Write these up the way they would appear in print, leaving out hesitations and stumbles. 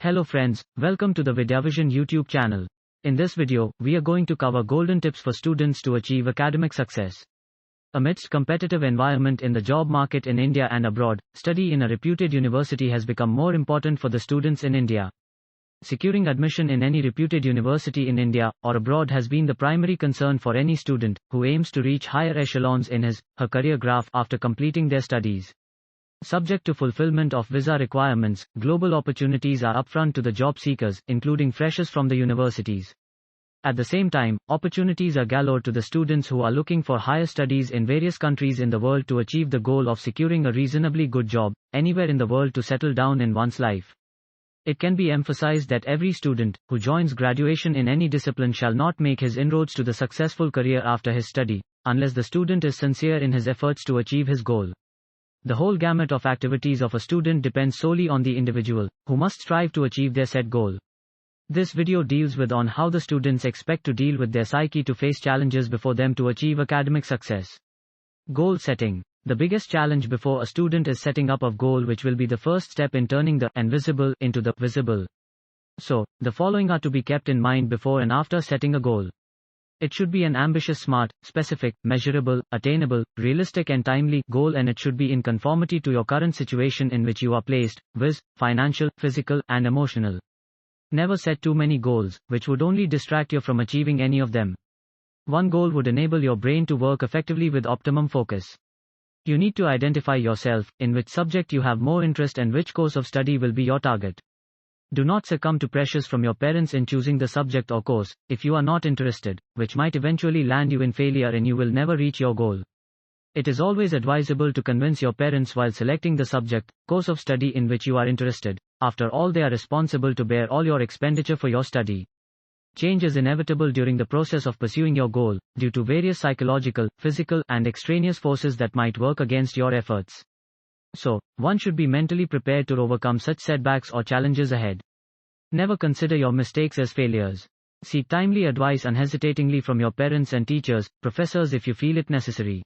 Hello friends, welcome to the Vidyavision YouTube channel. In this video, we are going to cover golden tips for students to achieve academic success. Amidst competitive environment in the job market in India and abroad, study in a reputed university has become more important for the students in India. Securing admission in any reputed university in India or abroad has been the primary concern for any student who aims to reach higher echelons in his/her career graph after completing their studies. Subject to fulfillment of visa requirements, global opportunities are upfront to the job seekers, including freshers from the universities. At the same time, opportunities are galore to the students who are looking for higher studies in various countries in the world to achieve the goal of securing a reasonably good job, anywhere in the world to settle down in one's life. It can be emphasized that every student who joins graduation in any discipline shall not make his inroads to the successful career after his study, unless the student is sincere in his efforts to achieve his goal. The whole gamut of activities of a student depends solely on the individual, who must strive to achieve their set goal. This video deals with on how the students expect to deal with their psyche to face challenges before them to achieve academic success. Goal setting. The biggest challenge before a student is setting up a goal, which will be the first step in turning the invisible into the visible. So, the following are to be kept in mind before and after setting a goal. It should be an ambitious, smart, specific, measurable, attainable, realistic and timely goal, and it should be in conformity to your current situation in which you are placed, viz., financial, physical, and emotional. Never set too many goals, which would only distract you from achieving any of them. One goal would enable your brain to work effectively with optimum focus. You need to identify yourself, in which subject you have more interest and which course of study will be your target. Do not succumb to pressures from your parents in choosing the subject or course, if you are not interested, which might eventually land you in failure and you will never reach your goal. It is always advisable to convince your parents while selecting the subject, course of study in which you are interested. After all, they are responsible to bear all your expenditure for your study. Change is inevitable during the process of pursuing your goal, due to various psychological, physical, and extraneous forces that might work against your efforts. So, one should be mentally prepared to overcome such setbacks or challenges ahead. Never consider your mistakes as failures. Seek timely advice unhesitatingly from your parents and teachers, professors if you feel it necessary.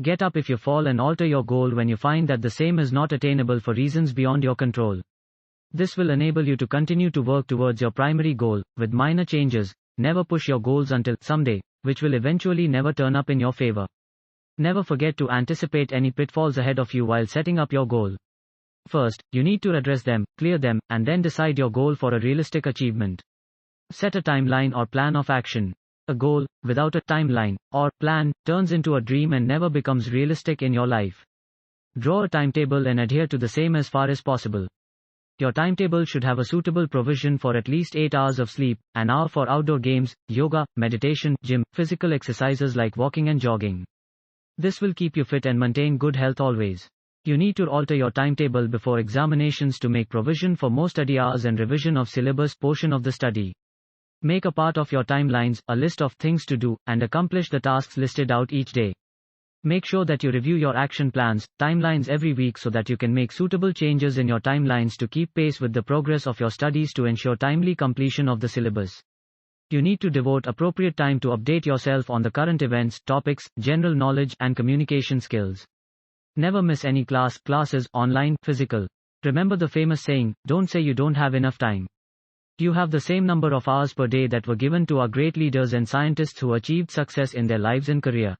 Get up if you fall and alter your goal when you find that the same is not attainable for reasons beyond your control. This will enable you to continue to work towards your primary goal, with minor changes. Never push your goals until someday, which will eventually never turn up in your favor. Never forget to anticipate any pitfalls ahead of you while setting up your goal. First, you need to address them, clear them, and then decide your goal for a realistic achievement. Set a timeline or plan of action. A goal, without a timeline or plan, turns into a dream and never becomes realistic in your life. Draw a timetable and adhere to the same as far as possible. Your timetable should have a suitable provision for at least 8 hours of sleep, an hour for outdoor games, yoga, meditation, gym, physical exercises like walking and jogging. This will keep you fit and maintain good health always. You need to alter your timetable before examinations to make provision for more study hours and revision of syllabus portion of the study. Make a part of your timelines a list of things to do, and accomplish the tasks listed out each day. Make sure that you review your action plans, timelines every week so that you can make suitable changes in your timelines to keep pace with the progress of your studies to ensure timely completion of the syllabus. You need to devote appropriate time to update yourself on the current events, topics, general knowledge, and communication skills. Never miss any classes, online, physical. Remember the famous saying, don't say you don't have enough time. You have the same number of hours per day that were given to our great leaders and scientists who achieved success in their lives and career.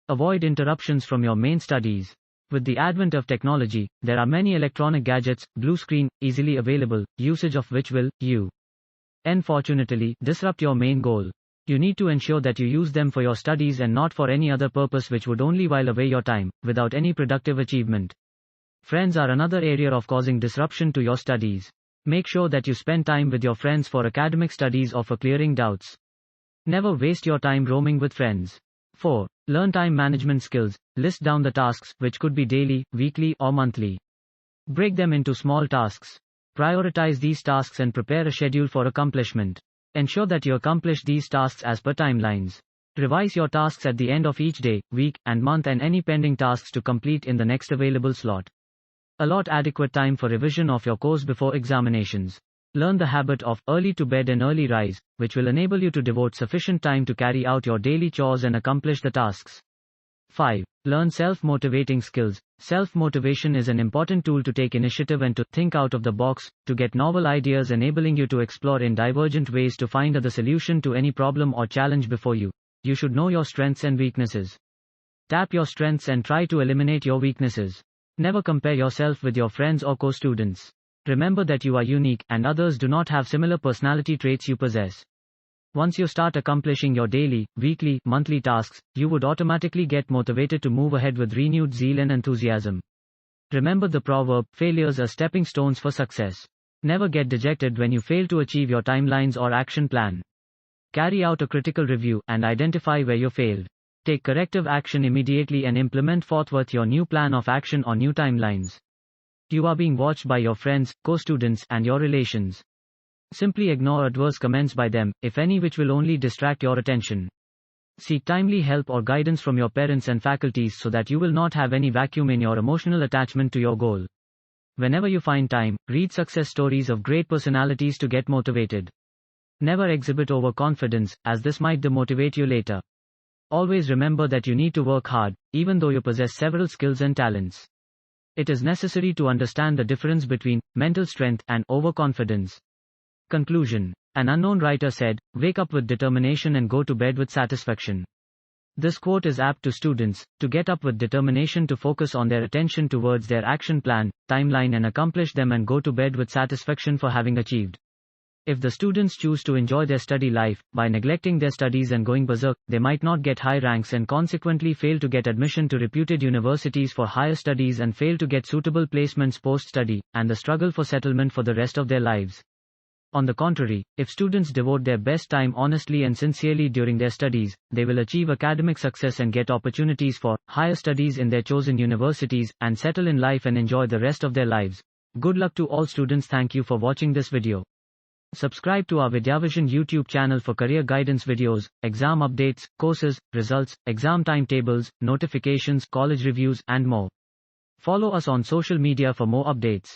Avoid interruptions from your main studies. With the advent of technology, there are many electronic gadgets, blue screen, easily available, usage of which will, unfortunately, disrupt your main goal. You need to ensure that you use them for your studies and not for any other purpose which would only while away your time, without any productive achievement. Friends are another area of causing disruption to your studies. Make sure that you spend time with your friends for academic studies or for clearing doubts. Never waste your time roaming with friends. 4. Learn time management skills. List down the tasks, which could be daily, weekly, or monthly. Break them into small tasks. Prioritize these tasks and prepare a schedule for accomplishment. Ensure that you accomplish these tasks as per timelines. Revise your tasks at the end of each day, week, and month, and any pending tasks to complete in the next available slot. Allot adequate time for revision of your course before examinations. Learn the habit of early to bed and early rise, which will enable you to devote sufficient time to carry out your daily chores and accomplish the tasks. 5. Learn self-motivating skills. Self-motivation is an important tool to take initiative and to think out of the box, to get novel ideas, enabling you to explore in divergent ways to find the solution to any problem or challenge before you. You should know your strengths and weaknesses. Tap your strengths and try to eliminate your weaknesses. Never compare yourself with your friends or co-students. Remember that you are unique, and others do not have similar personality traits you possess. Once you start accomplishing your daily, weekly, monthly tasks, you would automatically get motivated to move ahead with renewed zeal and enthusiasm. Remember the proverb, failures are stepping stones for success. Never get dejected when you fail to achieve your timelines or action plan. Carry out a critical review and identify where you failed. Take corrective action immediately and implement forthwith your new plan of action or new timelines. You are being watched by your friends, co-students, and your relations. Simply ignore adverse comments by them, if any, which will only distract your attention. Seek timely help or guidance from your parents and faculties so that you will not have any vacuum in your emotional attachment to your goal. Whenever you find time, read success stories of great personalities to get motivated. Never exhibit overconfidence, as this might demotivate you later. Always remember that you need to work hard, even though you possess several skills and talents. It is necessary to understand the difference between mental strength and overconfidence. Conclusion. An unknown writer said, "Wake up with determination and go to bed with satisfaction." This quote is apt to students, to get up with determination to focus on their attention towards their action plan, timeline, and accomplish them, and go to bed with satisfaction for having achieved. If the students choose to enjoy their study life, by neglecting their studies and going berserk, they might not get high ranks and consequently fail to get admission to reputed universities for higher studies and fail to get suitable placements post-study, and the struggle for settlement for the rest of their lives. On the contrary, if students devote their best time honestly and sincerely during their studies, they will achieve academic success and get opportunities for higher studies in their chosen universities, and settle in life and enjoy the rest of their lives. Good luck to all students. Thank you for watching this video. Subscribe to our Vidyavision YouTube channel for career guidance videos, exam updates, courses, results, exam timetables, notifications, college reviews, and more. Follow us on social media for more updates.